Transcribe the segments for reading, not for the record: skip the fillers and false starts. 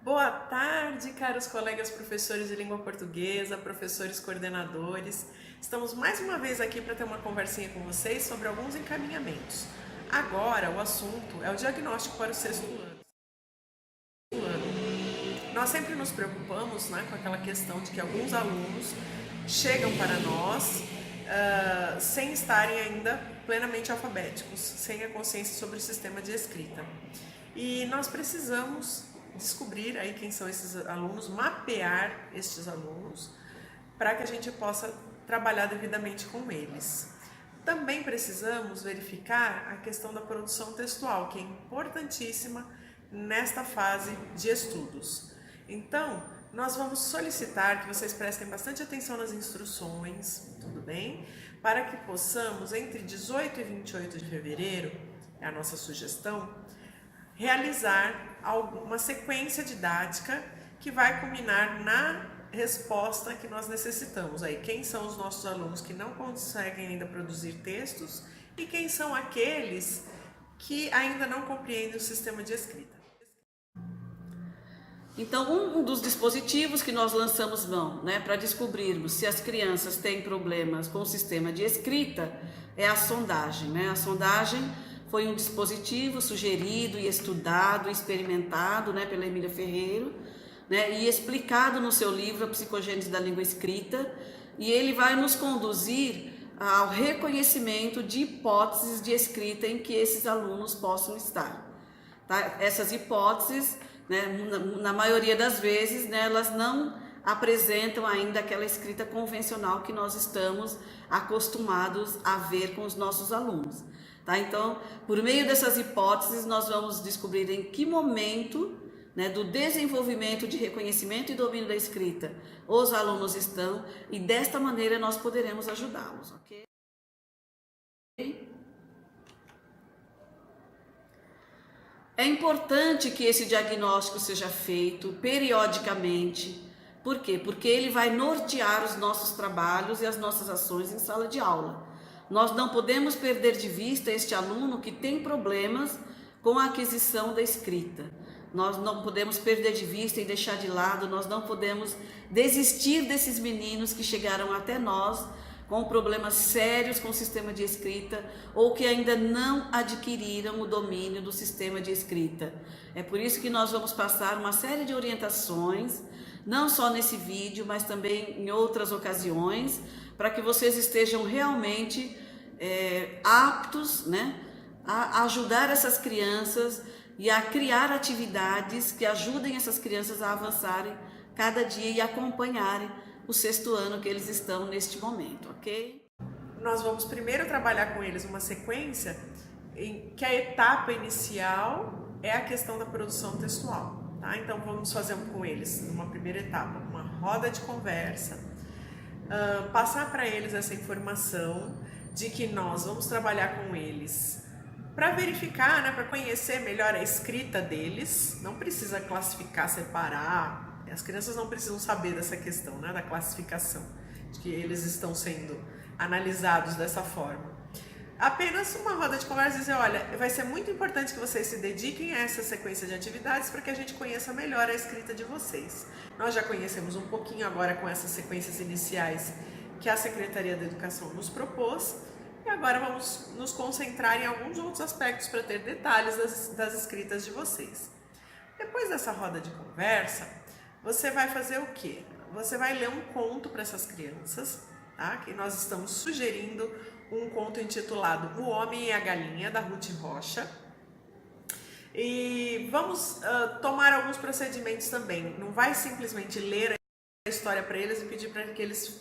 Boa tarde, caros colegas professores de língua portuguesa, professores coordenadores. Estamos mais uma vez aqui para ter uma conversinha com vocês sobre alguns encaminhamentos. Agora, o assunto é o diagnóstico para o sexto ano. Nós sempre nos preocupamos, com aquela questão de que alguns alunos chegam para nós sem estarem ainda plenamente alfabéticos, sem a consciência sobre o sistema de escrita. E nós precisamos descobrir aí quem são esses alunos, mapear estes alunos, para que a gente possa trabalhar devidamente com eles. Também precisamos verificar a questão da produção textual, que é importantíssima nesta fase de estudos. Então, nós vamos solicitar que vocês prestem bastante atenção nas instruções, tudo bem? Para que possamos, entre 18 e 28 de fevereiro, é a nossa sugestão, realizar uma sequência didática que vai culminar na resposta que nós necessitamos. Aí, quem são os nossos alunos que não conseguem ainda produzir textos e quem são aqueles que ainda não compreendem o sistema de escrita. Então, um dos dispositivos que nós lançamos mão, para descobrirmos se as crianças têm problemas com o sistema de escrita, é a sondagem. A sondagem foi um dispositivo sugerido e estudado, experimentado pela Emília Ferreiro, e explicado no seu livro A Psicogênese da Língua Escrita, e ele vai nos conduzir ao reconhecimento de hipóteses de escrita em que esses alunos possam estar. Tá? Essas hipóteses, na maioria das vezes, elas não apresentam ainda aquela escrita convencional que nós estamos acostumados a ver com os nossos alunos. Tá? Então, por meio dessas hipóteses, nós vamos descobrir em que momento do desenvolvimento de reconhecimento e domínio da escrita os alunos estão, e desta maneira nós poderemos ajudá-los, ok? É importante que esse diagnóstico seja feito periodicamente. Por quê? Porque ele vai nortear os nossos trabalhos e as nossas ações em sala de aula. Nós não podemos perder de vista este aluno que tem problemas com a aquisição da escrita. Nós não podemos perder de vista e deixar de lado, nós não podemos desistir desses meninos que chegaram até nós com problemas sérios com o sistema de escrita ou que ainda não adquiriram o domínio do sistema de escrita. É por isso que nós vamos passar uma série de orientações, não só nesse vídeo, mas também em outras ocasiões, para que vocês estejam realmente aptos a ajudar essas crianças e a criar atividades que ajudem essas crianças a avançarem cada dia e acompanharem o sexto ano que eles estão neste momento, ok? Nós vamos primeiro trabalhar com eles uma sequência em que a etapa inicial é a questão da produção textual, tá? Então vamos fazer com eles, numa primeira etapa, uma roda de conversa, passar para eles essa informação de que nós vamos trabalhar com eles para verificar, para conhecer melhor a escrita deles. Não precisa classificar, separar, as crianças não precisam saber dessa questão, da classificação, de que eles estão sendo analisados dessa forma. Apenas uma roda de conversa e dizer, olha, vai ser muito importante que vocês se dediquem a essa sequência de atividades para que a gente conheça melhor a escrita de vocês. Nós já conhecemos um pouquinho agora com essas sequências iniciais que a Secretaria da Educação nos propôs, e agora vamos nos concentrar em alguns outros aspectos para ter detalhes das escritas de vocês. Depois dessa roda de conversa, você vai fazer o quê? Você vai ler um conto para essas crianças, tá? Que nós estamos sugerindo um conto intitulado O Homem e a Galinha, da Ruth Rocha. E vamos tomar alguns procedimentos também. Não vai simplesmente ler a história para eles e pedir para que eles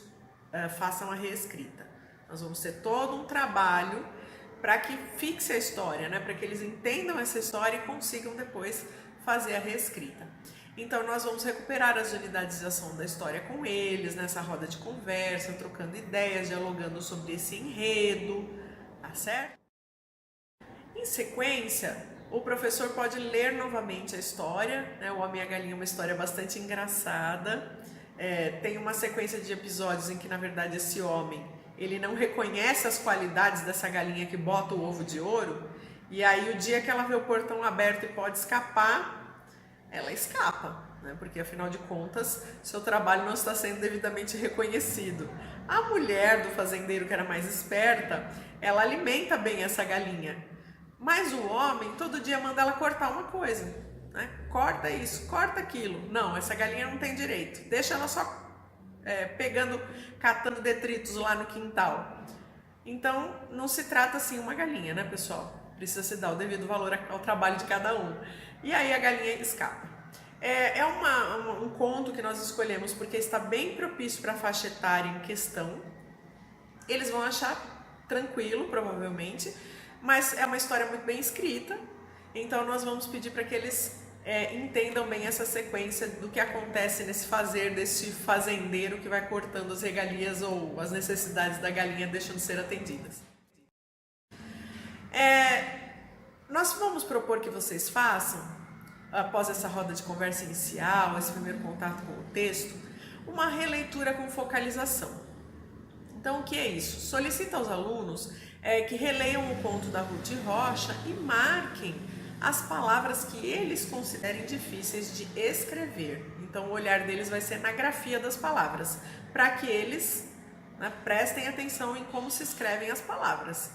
façam a reescrita. Nós vamos ter todo um trabalho para que fixe a história, para que eles entendam essa história e consigam depois fazer a reescrita. Então nós vamos recuperar as unidades de ação da história com eles, nessa roda de conversa, trocando ideias, dialogando sobre esse enredo, tá certo? Em sequência, o professor pode ler novamente a história, O Homem e a Galinha é uma história bastante engraçada, tem uma sequência de episódios em que na verdade esse homem ele não reconhece as qualidades dessa galinha que bota o ovo de ouro, e aí o dia que ela vê o portão aberto e pode escapar, ela escapa. né? Porque afinal de contas, seu trabalho não está sendo devidamente reconhecido. A mulher do fazendeiro, que era mais esperta, ela alimenta bem essa galinha, mas o homem todo dia manda ela cortar uma coisa, né? Corta isso, corta aquilo. Não, essa galinha não tem direito, deixa ela só catando detritos lá no quintal. Então, não se trata assim uma galinha, né, pessoal? Precisa se dar o devido valor ao trabalho de cada um. E aí a galinha escapa. É um conto que nós escolhemos porque está bem propício para a faixa etária em questão. Eles vão achar tranquilo, provavelmente, mas é uma história muito bem escrita. Então, nós vamos pedir para que eles entendam bem essa sequência do que acontece nesse fazer desse fazendeiro que vai cortando as regalias ou as necessidades da galinha deixando de ser atendidas. Nós vamos propor que vocês façam, após essa roda de conversa inicial, esse primeiro contato com o texto, uma releitura com focalização. Então, o que é isso? Solicita aos alunos que releiam o conto da Ruth Rocha e marquem as palavras que eles considerem difíceis de escrever. Então, o olhar deles vai ser na grafia das palavras, para que eles, né, prestem atenção em como se escrevem as palavras.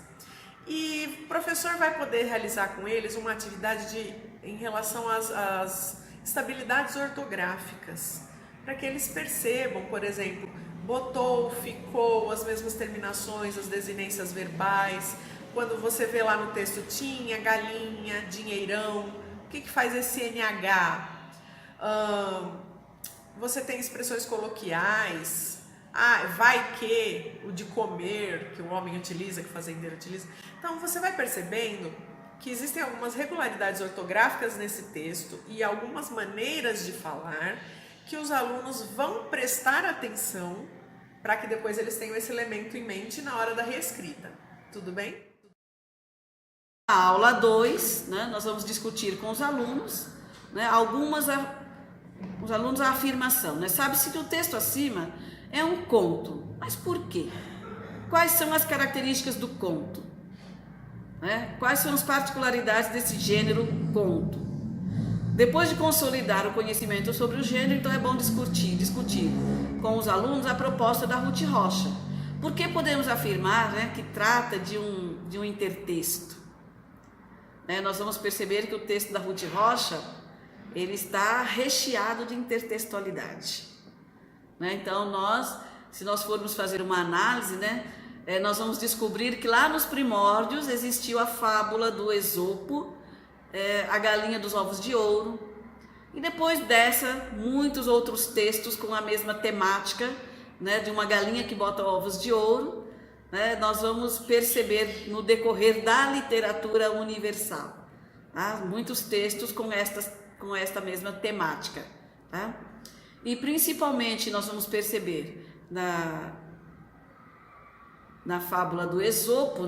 E o professor vai poder realizar com eles uma atividade em relação às estabilidades ortográficas, para que eles percebam, por exemplo, botou, ficou, as mesmas terminações, as desinências verbais. Quando você vê lá no texto tinha, galinha, dinheirão, o que faz esse NH? Você tem expressões coloquiais, vai que, o de comer, que o homem utiliza, que o fazendeiro utiliza. Então você vai percebendo que existem algumas regularidades ortográficas nesse texto e algumas maneiras de falar que os alunos vão prestar atenção para que depois eles tenham esse elemento em mente na hora da reescrita. Tudo bem? Na aula 2, né, nós vamos discutir com os alunos, né, os alunos a afirmação, né? Sabe-se que o texto acima é um conto, mas por quê? Quais são as características do conto? Né? Quais são as particularidades desse gênero conto? Depois de consolidar o conhecimento sobre o gênero, então é bom discutir com os alunos a proposta da Ruth Rocha. Por que podemos afirmar, né, que trata de um intertexto? Nós vamos perceber que o texto da Ruth Rocha, ele está recheado de intertextualidade. Então, se nós formos fazer uma análise, nós vamos descobrir que lá nos primórdios existiu a fábula do Esopo, a galinha dos ovos de ouro, e depois dessa, muitos outros textos com a mesma temática, de uma galinha que bota ovos de ouro. Nós vamos perceber no decorrer da literatura universal, tá? Muitos textos com esta mesma temática, tá? E principalmente nós vamos perceber na fábula do Esopo,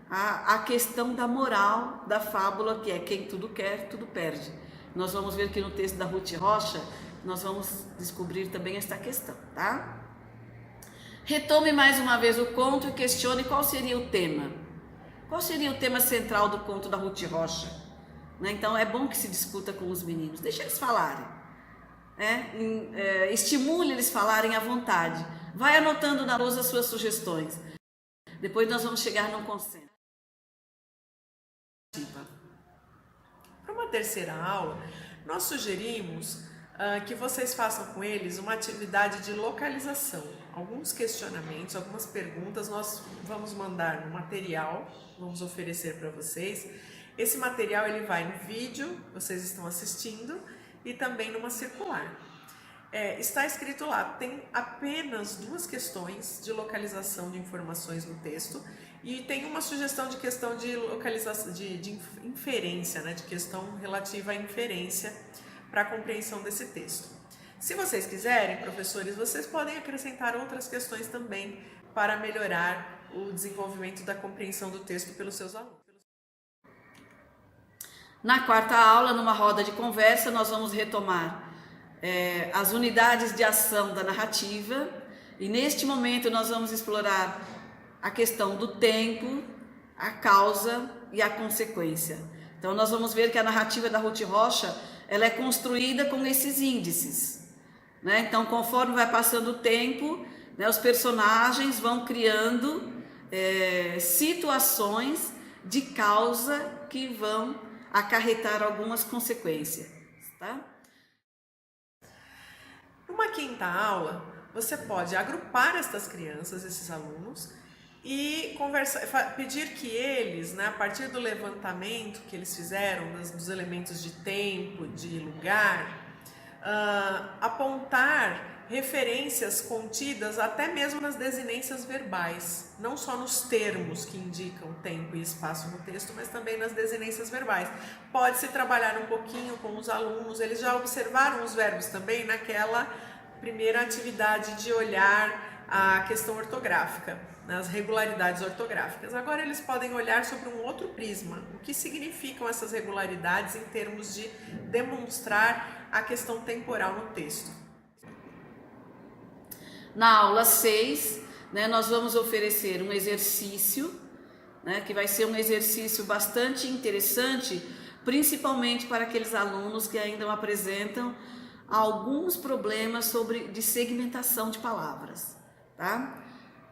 a questão da moral da fábula, que é quem tudo quer, tudo perde. Nós vamos ver que no texto da Ruth Rocha, nós vamos descobrir também esta questão, tá? Retome mais uma vez o conto e questione qual seria o tema. Qual seria o tema central do conto da Ruth Rocha? Então é bom que se discuta com os meninos, deixa eles falarem. Estimule eles falarem à vontade. Vai anotando na lousa as suas sugestões. Depois nós vamos chegar num consenso. Para uma terceira aula, nós sugerimos que vocês façam com eles uma atividade de localização. Alguns questionamentos, algumas perguntas nós vamos mandar no material, vamos oferecer para vocês. Esse material ele vai no vídeo, vocês estão assistindo, e também numa circular. Está escrito lá, tem apenas 2 questões de localização de informações no texto e tem uma sugestão de questão de localização, de inferência, de questão relativa à inferência para a compreensão desse texto. Se vocês quiserem, professores, vocês podem acrescentar outras questões também para melhorar o desenvolvimento da compreensão do texto pelos seus alunos. Na quarta aula, numa roda de conversa, nós vamos retomar as unidades de ação da narrativa e neste momento nós vamos explorar a questão do tempo, a causa e a consequência. Então nós vamos ver que a narrativa da Ruth Rocha ela é construída com esses índices, né? Então, conforme vai passando o tempo, né, os personagens vão criando situações de causa que vão acarretar algumas consequências, tá? Numa quinta aula, você pode agrupar estas crianças, esses alunos, e pedir que eles, né, a partir do levantamento que eles fizeram, dos elementos de tempo, de lugar, apontar referências contidas até mesmo nas desinências verbais, não só nos termos que indicam tempo e espaço no texto, mas também nas desinências verbais. Pode-se trabalhar um pouquinho com os alunos, eles já observaram os verbos também naquela primeira atividade de olhar a questão ortográfica, nas regularidades ortográficas. Agora eles podem olhar sobre um outro prisma, o que significam essas regularidades em termos de demonstrar a questão temporal no texto. Na aula 6, né, nós vamos oferecer um exercício, né, que vai ser um exercício bastante interessante, principalmente para aqueles alunos que ainda apresentam alguns problemas de segmentação de palavras, tá?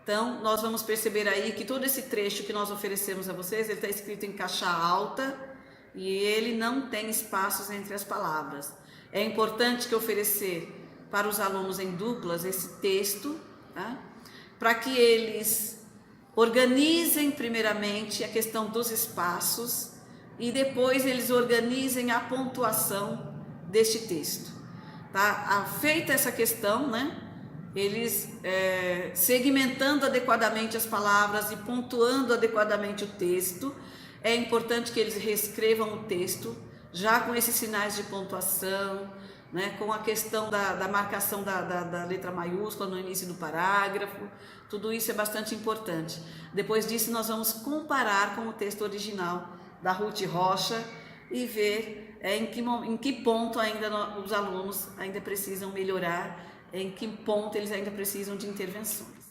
Então, nós vamos perceber aí que todo esse trecho que nós oferecemos a vocês, ele está escrito em caixa alta e ele não tem espaços entre as palavras. É importante que oferecer para os alunos em duplas esse texto, tá? Para que eles organizem primeiramente a questão dos espaços e depois eles organizem a pontuação deste texto, tá? Feita essa questão, né? Eles segmentando adequadamente as palavras e pontuando adequadamente o texto, é importante que eles reescrevam o texto já com esses sinais de pontuação, né, com a questão da marcação da letra maiúscula no início do parágrafo. Tudo isso é bastante importante. Depois disso nós vamos comparar com o texto original da Ruth Rocha e ver em que ponto ainda os alunos ainda precisam melhorar, em que ponto eles ainda precisam de intervenções.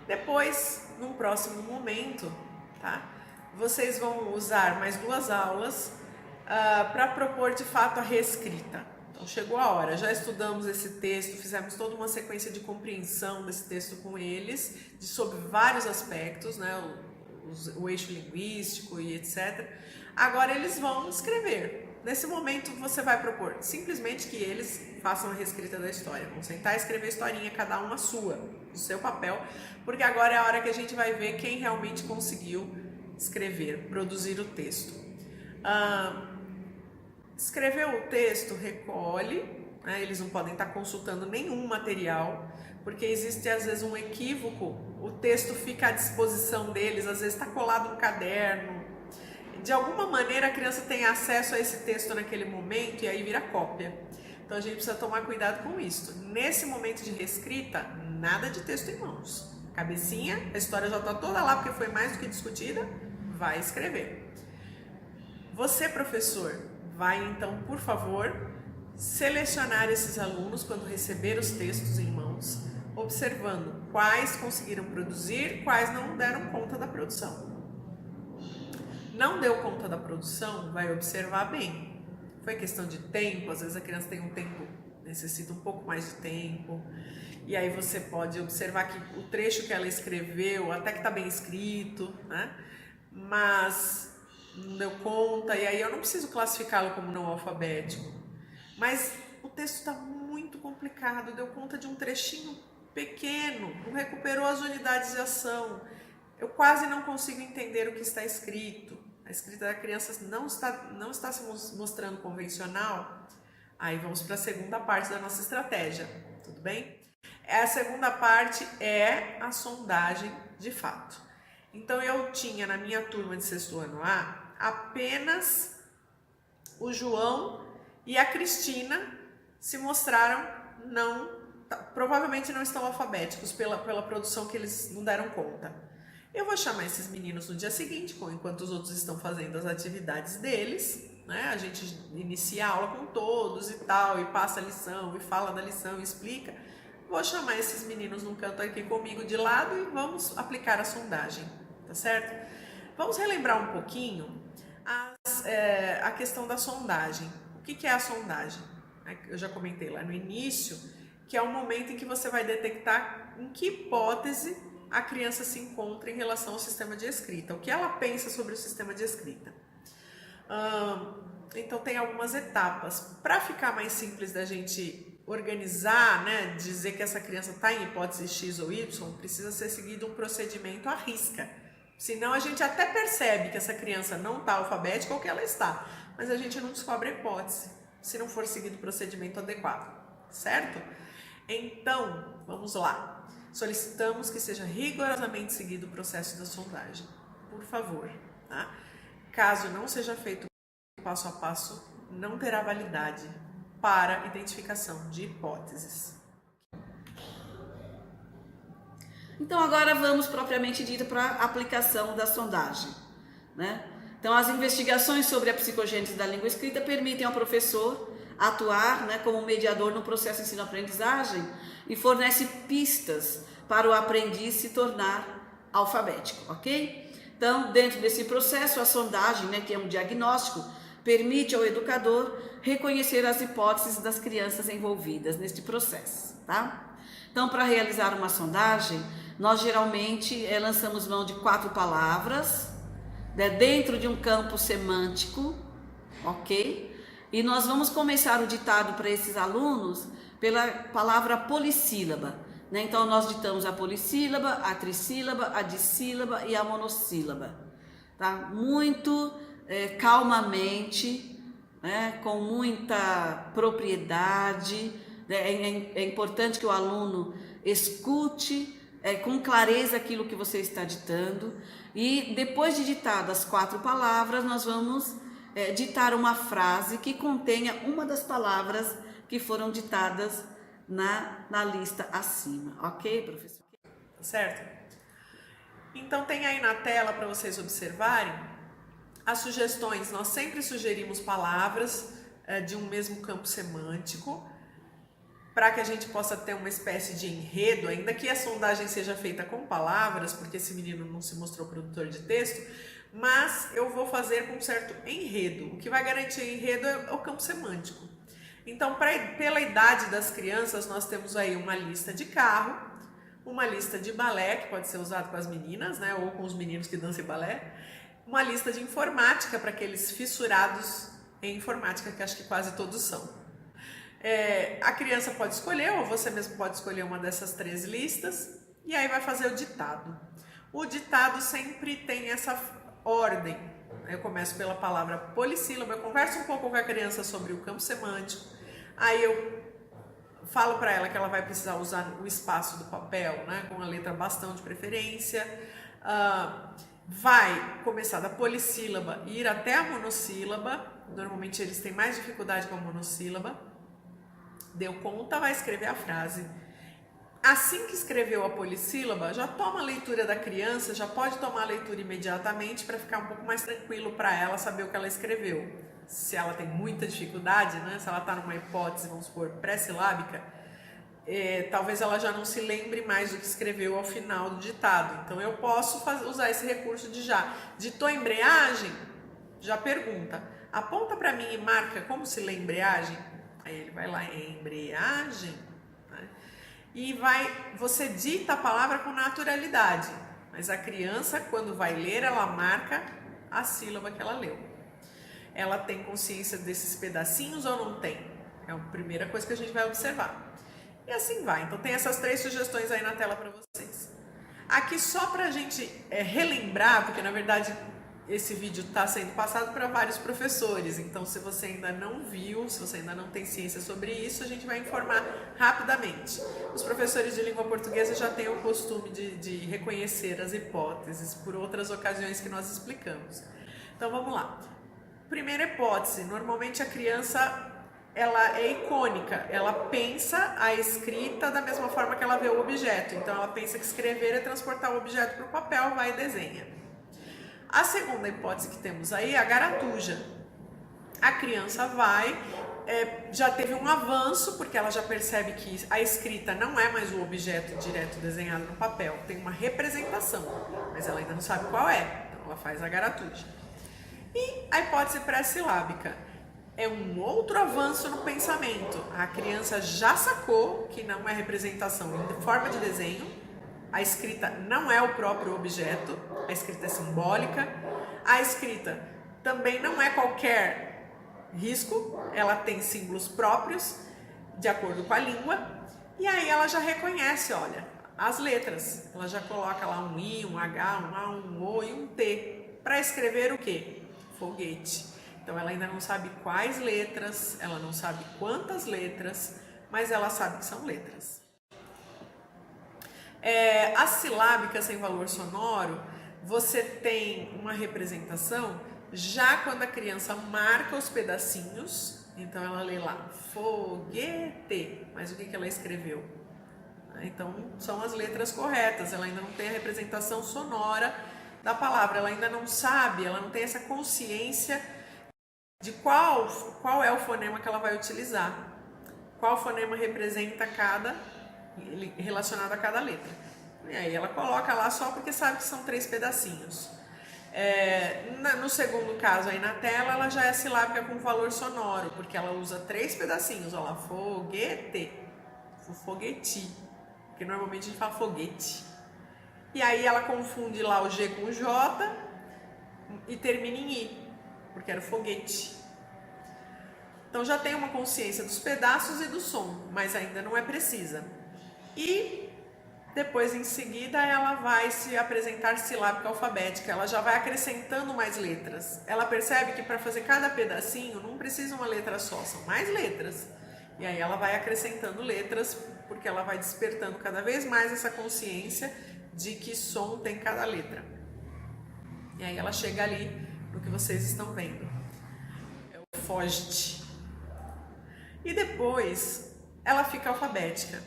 Depois, num próximo momento, tá? Vocês vão usar mais 2 aulas para propor de fato a reescrita. Então chegou a hora, já estudamos esse texto, fizemos toda uma sequência de compreensão desse texto com eles, sobre vários aspectos, né, o eixo linguístico e etc. Agora eles vão escrever. Nesse momento você vai propor simplesmente que eles façam a reescrita da história, vão sentar e escrever a historinha, cada uma sua, no seu papel, porque agora é a hora que a gente vai ver quem realmente conseguiu escrever, produzir o texto. Escreveu o texto, recolhe, né? Eles não podem estar consultando nenhum material, porque existe às vezes um equívoco, o texto fica à disposição deles, às vezes está colado no caderno, de alguma maneira a criança tem acesso a esse texto naquele momento e aí vira cópia. Então a gente precisa tomar cuidado com isso. Nesse momento de reescrita, nada de texto em mãos. Cabecinha, a história já está toda lá porque foi mais do que discutida, vai escrever. Você, professor, vai então, por favor, selecionar esses alunos quando receber os textos em mãos, observando quais conseguiram produzir, quais não deram conta da produção. Não deu conta da produção, vai observar bem. Foi questão de tempo, às vezes a criança tem um tempo, necessita um pouco mais de tempo, e aí você pode observar que o trecho que ela escreveu até que está bem escrito, né? Mas não deu conta, e aí eu não preciso classificá-lo como não alfabético. Mas o texto está muito complicado, deu conta de um trechinho pequeno, não recuperou as unidades de ação. Eu quase não consigo entender o que está escrito. A escrita da criança não está se mostrando convencional. Aí vamos para a segunda parte da nossa estratégia, tudo bem? A segunda parte é a sondagem de fato. Então eu tinha na minha turma de 6º ano A apenas o João e a Cristina se mostraram provavelmente não estão alfabéticos pela produção que eles não deram conta. Eu vou chamar esses meninos no dia seguinte, enquanto os outros estão fazendo as atividades deles, né? A gente inicia a aula com todos e tal, e passa a lição, e fala da lição, e explica. Vou chamar esses meninos num canto aqui comigo de lado e vamos aplicar a sondagem, tá certo? Vamos relembrar um pouquinho a questão da sondagem. O que é a sondagem? Eu já comentei lá no início, que é o momento em que você vai detectar em que hipótese a criança se encontra em relação ao sistema de escrita, o que ela pensa sobre o sistema de escrita. Então tem algumas etapas. Para ficar mais simples da gente organizar, né, dizer que essa criança está em hipótese X ou Y, precisa ser seguido um procedimento à risca. Senão a gente até percebe que essa criança não está alfabética ou que ela está, mas a gente não descobre a hipótese, se não for seguido o procedimento adequado, certo? Então, vamos lá. Solicitamos que seja rigorosamente seguido o processo da sondagem, por favor, tá? Caso não seja feito passo a passo, não terá validade para identificação de hipóteses. Então agora vamos propriamente dito para a aplicação da sondagem, né? Então as investigações sobre a psicogênese da língua escrita permitem ao professor atuar, né, como mediador no processo de ensino-aprendizagem e fornece pistas para o aprendiz se tornar alfabético, ok? Então, dentro desse processo, a sondagem, né, que é um diagnóstico, permite ao educador reconhecer as hipóteses das crianças envolvidas neste processo, tá? Então, para realizar uma sondagem, nós geralmente lançamos mão de 4 palavras, né, dentro de um campo semântico, ok? E nós vamos começar o ditado para esses alunos pela palavra polissílaba, né? Então, nós ditamos a polissílaba, a trissílaba, a dissílaba e a monossílaba, tá? Muito calmamente, né? Com muita propriedade, né? É importante que o aluno escute com clareza aquilo que você está ditando, e depois de ditadas as 4 palavras, nós vamos ditar uma frase que contenha uma das palavras que foram ditadas na lista acima, ok, professor? Certo? Então tem aí na tela para vocês observarem as sugestões. Nós sempre sugerimos palavras de um mesmo campo semântico, para que a gente possa ter uma espécie de enredo, ainda que a sondagem seja feita com palavras, porque esse menino não se mostrou produtor de texto, mas eu vou fazer com um certo enredo. O que vai garantir o enredo é o campo semântico. Então, pela idade das crianças, nós temos aí uma lista de carro, uma lista de balé, que pode ser usado com as meninas, né, ou com os meninos que dançam balé, uma lista de informática para aqueles fissurados em informática, que acho que quase todos são. A criança pode escolher, ou você mesmo pode escolher uma dessas 3 listas, e aí vai fazer o ditado. O ditado sempre tem essa ordem. Eu começo pela palavra polissílaba, eu converso um pouco com a criança sobre o campo semântico, aí eu falo para ela que ela vai precisar usar o espaço do papel, né, com a letra bastão de preferência, vai começar da polissílaba e ir até a monossílaba. Normalmente eles têm mais dificuldade com a monossílaba. Deu conta, vai escrever a frase. Assim que escreveu a polissílaba, já toma a leitura da criança, já pode tomar a leitura imediatamente para ficar um pouco mais tranquilo para ela saber o que ela escreveu. Se ela tem muita dificuldade, né? Se ela está numa hipótese, vamos supor, pré-silábica, talvez ela já não se lembre mais do que escreveu ao final do ditado. Então eu posso usar esse recurso de já. Ditou embreagem? Já pergunta. Aponta para mim e marca como se lê embreagem? Aí ele vai lá, embreagem, né? E você dita a palavra com naturalidade, mas a criança, quando vai ler, ela marca a sílaba que ela leu. Ela tem consciência desses pedacinhos ou não tem? É a primeira coisa que a gente vai observar. E assim vai. Então tem essas 3 sugestões aí na tela para vocês. Aqui só para a gente relembrar, porque na verdade esse vídeo está sendo passado para vários professores, então se você ainda não viu, se você ainda não tem ciência sobre isso, a gente vai informar rapidamente. Os professores de língua portuguesa já têm o costume de reconhecer as hipóteses por outras ocasiões que nós explicamos. Então vamos lá. Primeira hipótese, normalmente a criança ela é icônica, ela pensa a escrita da mesma forma que ela vê o objeto, então ela pensa que escrever é transportar o objeto para o papel, vai e desenha. A segunda hipótese que temos aí é a garatuja. A criança já teve um avanço, porque ela já percebe que a escrita não é mais o objeto direto desenhado no papel, tem uma representação, mas ela ainda não sabe qual é, então ela faz a garatuja. E a hipótese pré-silábica é um outro avanço no pensamento. A criança já sacou que não é representação em forma de desenho, a escrita não é o próprio objeto, a escrita é simbólica, a escrita também não é qualquer risco, ela tem símbolos próprios, de acordo com a língua, e aí ela já reconhece, olha, as letras. Ela já coloca lá um I, um H, um A, um O e um T, para escrever o quê? Foguete. Então ela ainda não sabe quais letras, ela não sabe quantas letras, mas ela sabe que são letras. As silábicas sem valor sonoro, você tem uma representação já quando a criança marca os pedacinhos. Então ela lê lá, foguete, mas o que ela escreveu? Então são as letras corretas, ela ainda não tem a representação sonora da palavra, ela ainda não sabe, ela não tem essa consciência de qual é o fonema que ela vai utilizar, qual fonema representa relacionado a cada letra. E aí ela coloca lá só porque sabe que são 3 pedacinhos. No segundo caso aí na tela, ela já é silábica com valor sonoro, porque ela usa 3 pedacinhos, olha lá, foguete, fogueti, porque normalmente a gente fala foguete. E aí ela confunde lá o G com o J e termina em I, porque era foguete. Então já tem uma consciência dos pedaços e do som, mas ainda não é precisa. E depois, em seguida, ela vai se apresentar silábica alfabética, ela já vai acrescentando mais letras. Ela percebe que para fazer cada pedacinho não precisa uma letra só, são mais letras. E aí ela vai acrescentando letras, porque ela vai despertando cada vez mais essa consciência de que som tem cada letra. E aí ela chega ali no que vocês estão vendo. É o FOGT. E depois ela fica alfabética,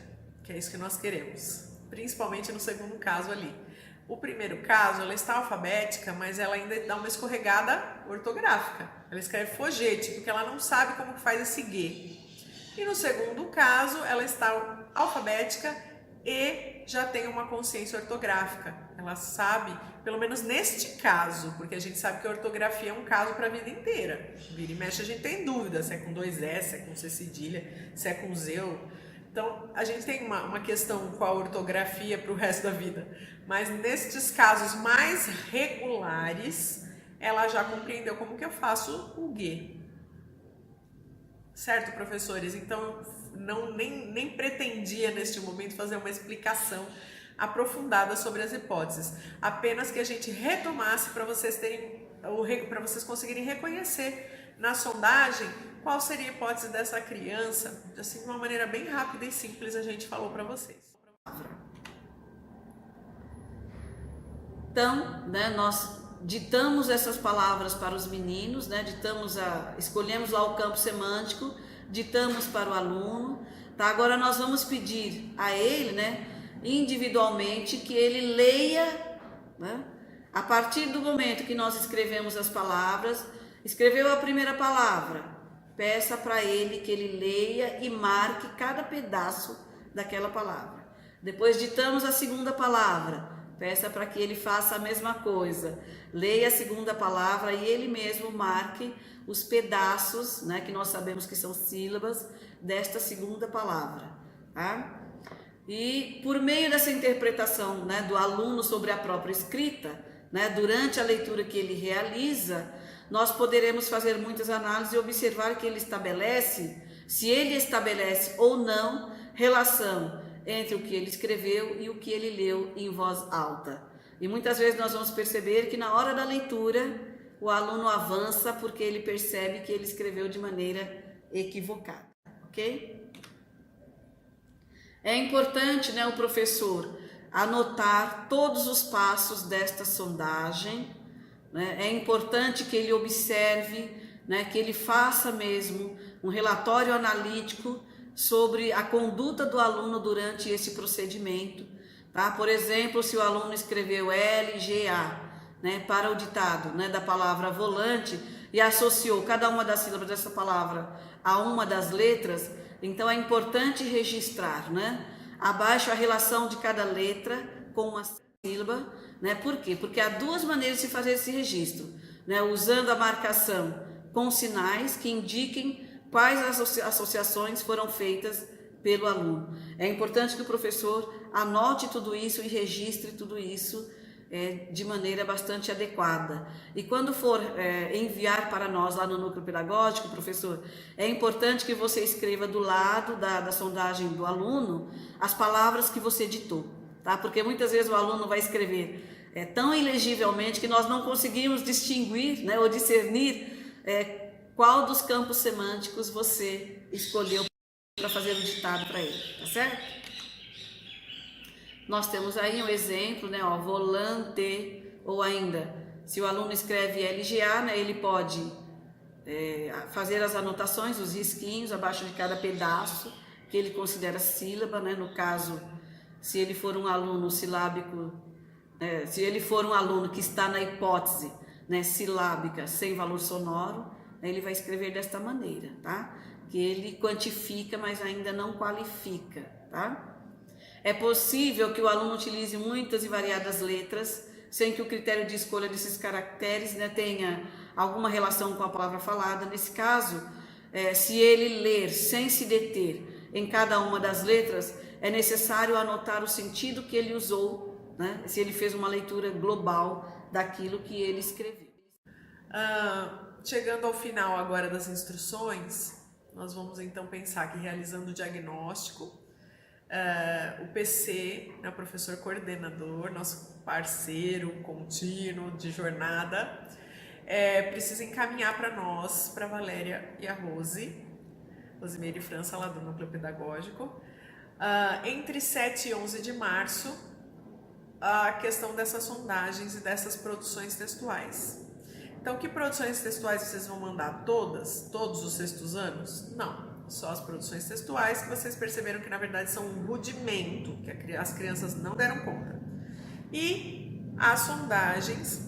que é isso que nós queremos. Principalmente no segundo caso ali. O primeiro caso, ela está alfabética, mas ela ainda dá uma escorregada ortográfica. Ela escreve foguete, porque ela não sabe como faz esse G. E no segundo caso, ela está alfabética e já tem uma consciência ortográfica. Ela sabe, pelo menos neste caso, porque a gente sabe que a ortografia é um caso para a vida inteira. Vira e mexe a gente tem dúvida se é com 2 S, se é com C cedilha, se é com Z. Então, a gente tem uma questão com a ortografia para o resto da vida. Mas nestes casos mais regulares, ela já compreendeu como que eu faço o G. Certo, professores? Então, nem pretendia neste momento fazer uma explicação aprofundada sobre as hipóteses. Apenas que a gente retomasse para vocês conseguirem reconhecer na sondagem qual seria a hipótese dessa criança, assim, de uma maneira bem rápida e simples a gente falou para vocês. Então, nós ditamos essas palavras para os meninos, escolhemos lá o campo semântico, ditamos para o aluno, tá? Agora nós vamos pedir a ele, individualmente, que ele leia, a partir do momento que nós escrevemos as palavras, escreveu a primeira palavra, peça para ele que ele leia e marque cada pedaço daquela palavra. Depois ditamos a segunda palavra, peça para que ele faça a mesma coisa, leia a segunda palavra e ele mesmo marque os pedaços, que nós sabemos que são sílabas desta segunda palavra, tá? E por meio dessa interpretação, do aluno sobre a própria escrita, durante a leitura que ele realiza, nós poderemos fazer muitas análises e observar que ele estabelece, se ele estabelece ou não, relação entre o que ele escreveu e o que ele leu em voz alta. E muitas vezes nós vamos perceber que na hora da leitura, o aluno avança porque ele percebe que ele escreveu de maneira equivocada, ok? É importante, o professor anotar todos os passos desta sondagem, É importante que ele observe, que ele faça mesmo um relatório analítico sobre a conduta do aluno durante esse procedimento, tá? Por exemplo, se o aluno escreveu LGA, para o ditado, da palavra volante e associou cada uma das sílabas dessa palavra a uma das letras, então é importante registrar, abaixo a relação de cada letra com uma sílaba, Por quê? Porque há 2 maneiras de se fazer esse registro. né, usando a marcação com sinais que indiquem quais as associações foram feitas pelo aluno. É importante que o professor anote tudo isso e registre tudo isso de maneira bastante adequada. E quando for enviar para nós lá no núcleo pedagógico, professor, é importante que você escreva do lado da sondagem do aluno as palavras que você ditou, tá? Porque muitas vezes o aluno vai escrever tão ilegivelmente que nós não conseguimos distinguir, né, ou discernir qual dos campos semânticos você escolheu para fazer o ditado para ele, tá certo? Nós temos aí um exemplo, né, ó, volante, ou ainda, se o aluno escreve LGA, né, ele pode fazer as anotações, os risquinhos abaixo de cada pedaço que ele considera sílaba, né, no caso, se ele for um aluno silábico, se ele for um aluno que está na hipótese, né, silábica sem valor sonoro, ele vai escrever desta maneira, tá? Que ele quantifica, mas ainda não qualifica, tá? É possível que o aluno utilize muitas e variadas letras, sem que o critério de escolha desses caracteres, né, tenha alguma relação com a palavra falada. Nesse caso, se ele ler sem se deter em cada uma das letras, é necessário anotar o sentido que ele usou, né, se ele fez uma leitura global daquilo que ele escreveu. Chegando ao final agora das instruções, nós vamos então pensar que realizando o diagnóstico, o PC, né, o professor coordenador, nosso parceiro contínuo de jornada, precisa encaminhar para nós, para a Valéria e a Rosimeire França, lá do Núcleo Pedagógico, entre 7 e 11 de março, a questão dessas sondagens e dessas produções textuais. Então, que produções textuais vocês vão mandar? Todos os sextos anos? Não. Só as produções textuais que vocês perceberam que na verdade são um rudimento, que as crianças não deram conta. E as sondagens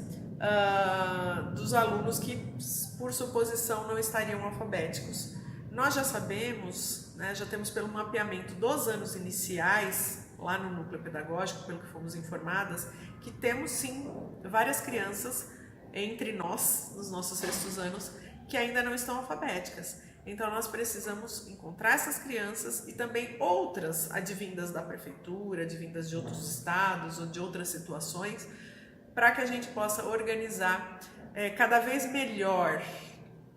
dos alunos que, por suposição, não estariam alfabéticos. Nós já sabemos, né, já temos pelo mapeamento dos anos iniciais, lá no núcleo pedagógico, pelo que fomos informadas, que temos sim várias crianças entre nós, nos nossos sextos anos, que ainda não estão alfabéticas. Então nós precisamos encontrar essas crianças e também outras advindas da prefeitura, advindas de outros estados ou de outras situações, para que a gente possa organizar cada vez melhor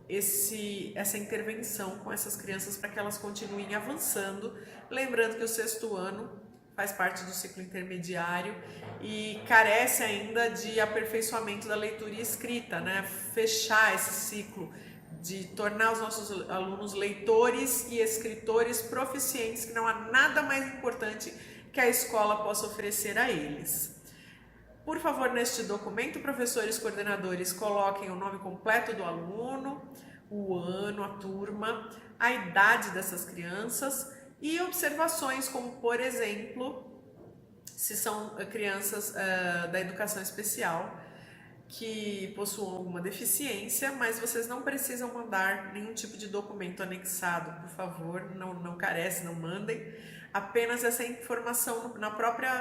essa intervenção com essas crianças para que elas continuem avançando. Lembrando que o sexto ano faz parte do ciclo intermediário e carece ainda de aperfeiçoamento da leitura e escrita, né? Fechar esse ciclo de tornar os nossos alunos leitores e escritores proficientes, que não há nada mais importante que a escola possa oferecer a eles. Por favor, neste documento, professores coordenadores, coloquem o nome completo do aluno, o ano, a turma, a idade dessas crianças e observações como, por exemplo, se são crianças da educação especial, que possuam alguma deficiência, mas vocês não precisam mandar nenhum tipo de documento anexado, por favor, não carece, não mandem, apenas essa informação na própria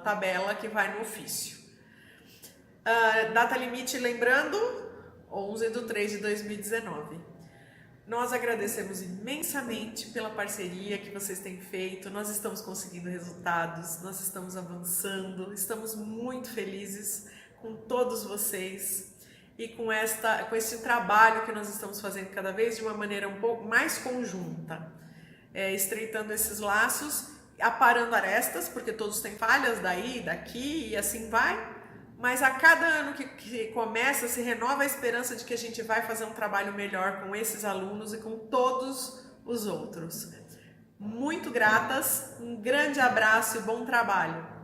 tabela que vai no ofício. Data limite, lembrando, 11/3/2019. Nós agradecemos imensamente pela parceria que vocês têm feito, nós estamos conseguindo resultados, nós estamos avançando, estamos muito felizes com todos vocês e com esse trabalho que nós estamos fazendo cada vez de uma maneira um pouco mais conjunta, estreitando esses laços, aparando arestas, porque todos têm falhas daí, daqui e assim vai, mas a cada ano que começa se renova a esperança de que a gente vai fazer um trabalho melhor com esses alunos e com todos os outros. Muito gratas, um grande abraço e bom trabalho!